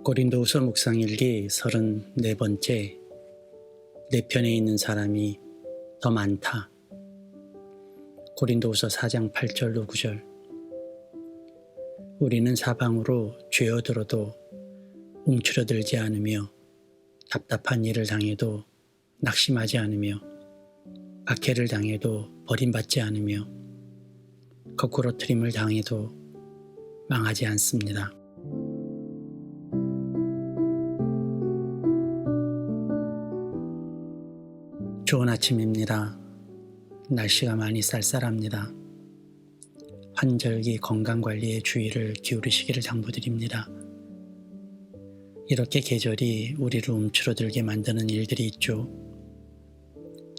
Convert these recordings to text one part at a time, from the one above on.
고린도후서 묵상일기 34번째. 내 편에 있는 사람이 더 많다. 고린도후서 4장 8절로 9절. 우리는 사방으로 죄어들어도 움츠러들지 않으며 답답한 일을 당해도 낙심하지 않으며 박해를 당해도 버림받지 않으며 거꾸로 트림을 당해도 망하지 않습니다. 좋은 아침입니다. 날씨가 많이 쌀쌀합니다. 환절기 건강관리에 주의를 기울이시기를 당부드립니다. 이렇게 계절이 우리를 움츠러들게 만드는 일들이 있죠.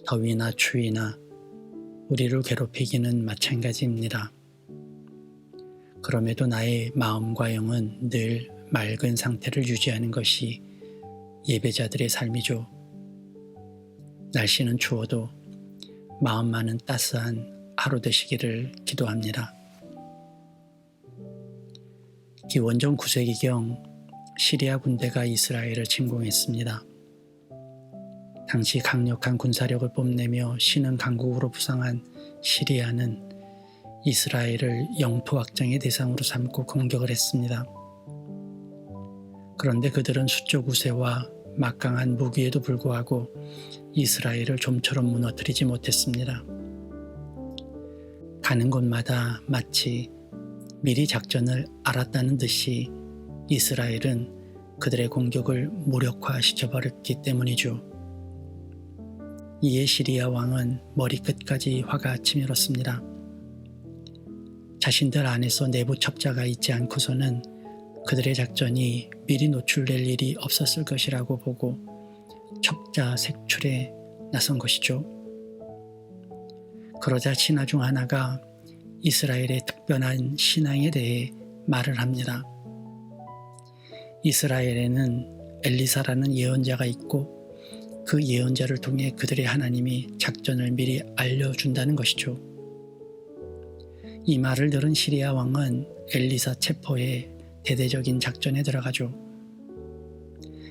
더위나 추위나 우리를 괴롭히기는 마찬가지입니다. 그럼에도 나의 마음과 영은 늘 맑은 상태를 유지하는 것이 예배자들의 삶이죠. 날씨는 추워도 마음만은 따스한 하루 되시기를 기도합니다. 기원전 9세기경 시리아 군대가 이스라엘을 침공했습니다. 당시 강력한 군사력을 뽐내며 신흥 강국으로 부상한 시리아는 이스라엘을 영토 확장의 대상으로 삼고 공격을 했습니다. 그런데 그들은 수적 우세와 막강한 무기에도 불구하고 이스라엘을 좀처럼 무너뜨리지 못했습니다. 가는 곳마다 마치 미리 작전을 알았다는 듯이 이스라엘은 그들의 공격을 무력화시켜버렸기 때문이죠. 이에 시리아 왕은 머리끝까지 화가 치밀었습니다. 자신들 안에서 내부 첩자가 있지 않고서는 그들의 작전이 미리 노출될 일이 없었을 것이라고 보고 첩자 색출에 나선 것이죠. 그러자 신하 중 하나가 이스라엘의 특별한 신앙에 대해 말을 합니다. 이스라엘에는 엘리사라는 예언자가 있고 그 예언자를 통해 그들의 하나님이 작전을 미리 알려준다는 것이죠. 이 말을 들은 시리아 왕은 엘리사 체포에 대대적인 작전에 들어가죠.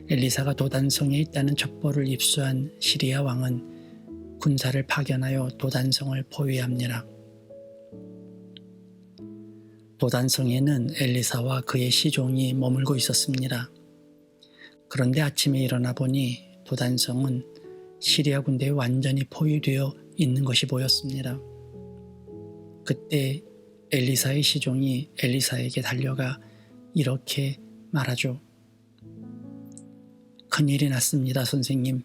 엘리사가 도단성에 있다는 첩보를 입수한 시리아 왕은 군사를 파견하여 도단성을 포위합니다. 도단성에는 엘리사와 그의 시종이 머물고 있었습니다. 그런데 아침에 일어나 보니 도단성은 시리아 군대에 완전히 포위되어 있는 것이 보였습니다. 그때 엘리사의 시종이 엘리사에게 달려가 이렇게 말하죠. 큰일이 났습니다, 선생님.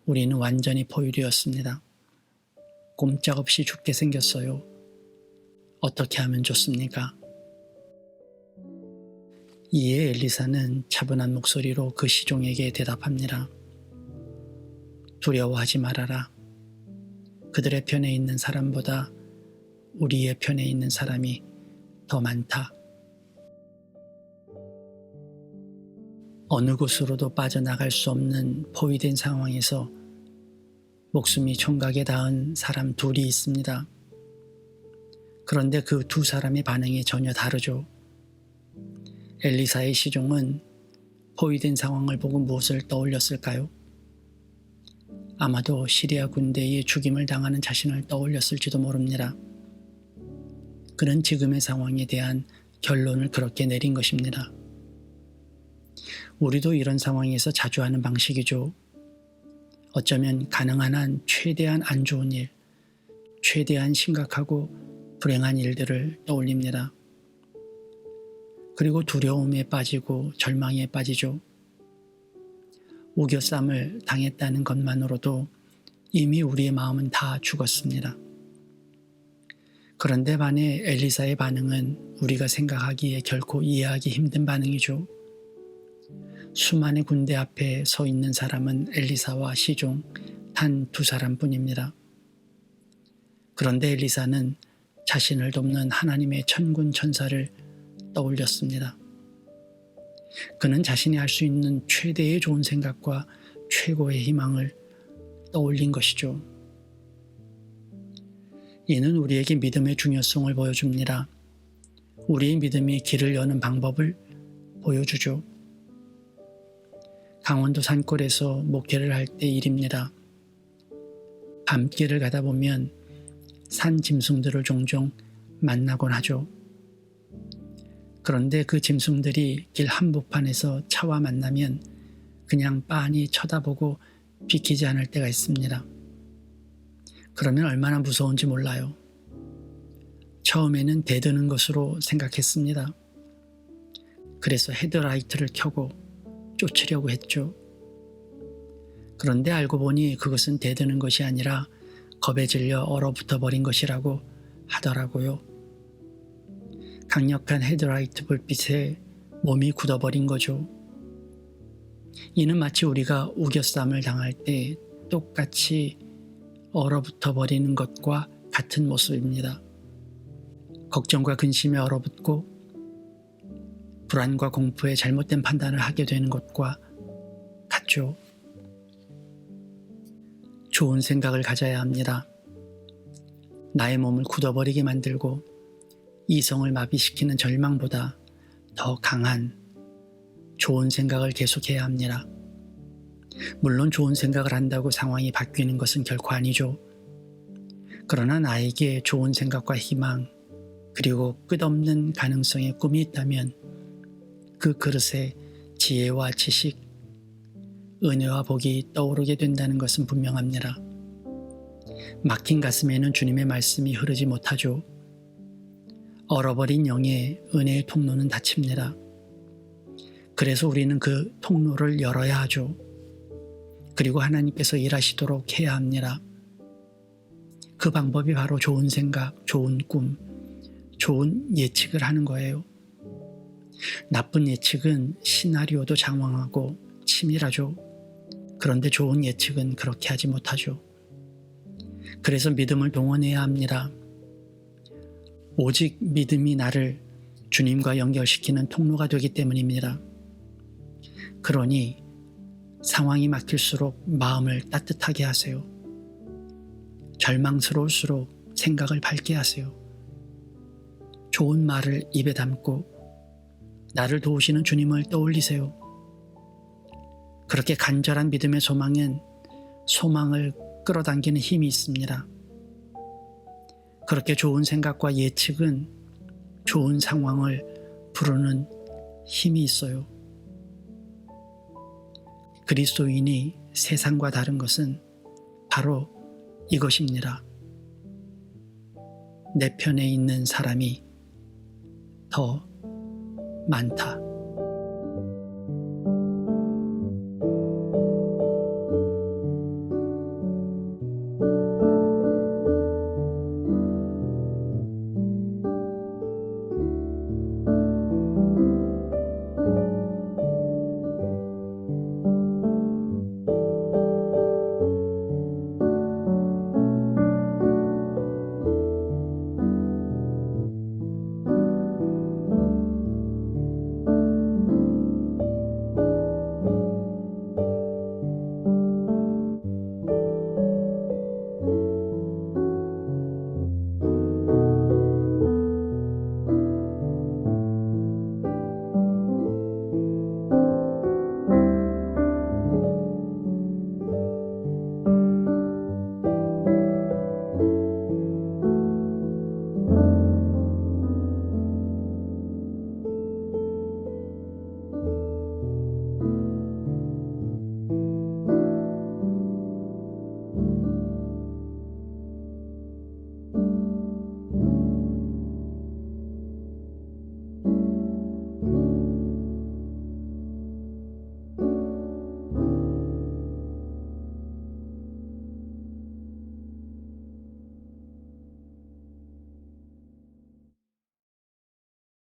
우리는 완전히 포위되었습니다. 꼼짝없이 죽게 생겼어요. 어떻게 하면 좋습니까? 이에 엘리사는 차분한 목소리로 그 시종에게 대답합니다. 두려워하지 말아라. 그들의 편에 있는 사람보다 우리의 편에 있는 사람이 더 많다. 어느 곳으로도 빠져나갈 수 없는 포위된 상황에서 목숨이 총각에 닿은 사람 둘이 있습니다. 그런데 그 두 사람의 반응이 전혀 다르죠. 엘리사의 시종은 포위된 상황을 보고 무엇을 떠올렸을까요? 아마도 시리아 군대의 죽임을 당하는 자신을 떠올렸을지도 모릅니다. 그는 지금의 상황에 대한 결론을 그렇게 내린 것입니다. 우리도 이런 상황에서 자주 하는 방식이죠. 어쩌면 가능한 한 최대한 안 좋은 일, 최대한 심각하고 불행한 일들을 떠올립니다. 그리고 두려움에 빠지고 절망에 빠지죠. 우겨쌈을 당했다는 것만으로도 이미 우리의 마음은 다 죽었습니다. 그런데 반해 엘리사의 반응은 우리가 생각하기에 결코 이해하기 힘든 반응이죠. 수많은 군대 앞에 서 있는 사람은 엘리사와 시종 단 두 사람뿐입니다. 그런데 엘리사는 자신을 돕는 하나님의 천군 천사를 떠올렸습니다. 그는 자신이 할 수 있는 최대의 좋은 생각과 최고의 희망을 떠올린 것이죠. 이는 우리에게 믿음의 중요성을 보여줍니다. 우리의 믿음이 길을 여는 방법을 보여주죠. 강원도 산골에서 목회를 할 때 일입니다. 밤길을 가다 보면 산 짐승들을 종종 만나곤 하죠. 그런데 그 짐승들이 길 한복판에서 차와 만나면 그냥 빤히 쳐다보고 비키지 않을 때가 있습니다. 그러면 얼마나 무서운지 몰라요. 처음에는 대드는 것으로 생각했습니다. 그래서 헤드라이트를 켜고 쫓으려고 했죠. 그런데 알고 보니 그것은 대드는 것이 아니라 겁에 질려 얼어붙어 버린 것이라고 하더라고요. 강력한 헤드라이트 불빛에 몸이 굳어버린 거죠. 이는 마치 우리가 우겨쌈을 당할 때 똑같이 얼어붙어 버리는 것과 같은 모습입니다. 걱정과 근심에 얼어붙고 불안과 공포에 잘못된 판단을 하게 되는 것과 같죠. 좋은 생각을 가져야 합니다. 나의 몸을 굳어버리게 만들고 이성을 마비시키는 절망보다 더 강한 좋은 생각을 계속해야 합니다. 물론 좋은 생각을 한다고 상황이 바뀌는 것은 결코 아니죠. 그러나 나에게 좋은 생각과 희망, 그리고 끝없는 가능성의 꿈이 있다면 그 그릇에 지혜와 지식, 은혜와 복이 떠오르게 된다는 것은 분명합니다. 막힌 가슴에는 주님의 말씀이 흐르지 못하죠. 얼어버린 영의 은혜의 통로는 닫힙니다. 그래서 우리는 그 통로를 열어야 하죠. 그리고 하나님께서 일하시도록 해야 합니다. 그 방법이 바로 좋은 생각, 좋은 꿈, 좋은 예측을 하는 거예요. 나쁜 예측은 시나리오도 장황하고 치밀하죠. 그런데 좋은 예측은 그렇게 하지 못하죠. 그래서 믿음을 동원해야 합니다. 오직 믿음이 나를 주님과 연결시키는 통로가 되기 때문입니다. 그러니 상황이 막힐수록 마음을 따뜻하게 하세요. 절망스러울수록 생각을 밝게 하세요. 좋은 말을 입에 담고 나를 도우시는 주님을 떠올리세요. 그렇게 간절한 믿음의 소망엔 소망을 끌어당기는 힘이 있습니다. 그렇게 좋은 생각과 예측은 좋은 상황을 부르는 힘이 있어요. 그리스도인이 세상과 다른 것은 바로 이것입니다. 내 편에 있는 사람이 더 많다.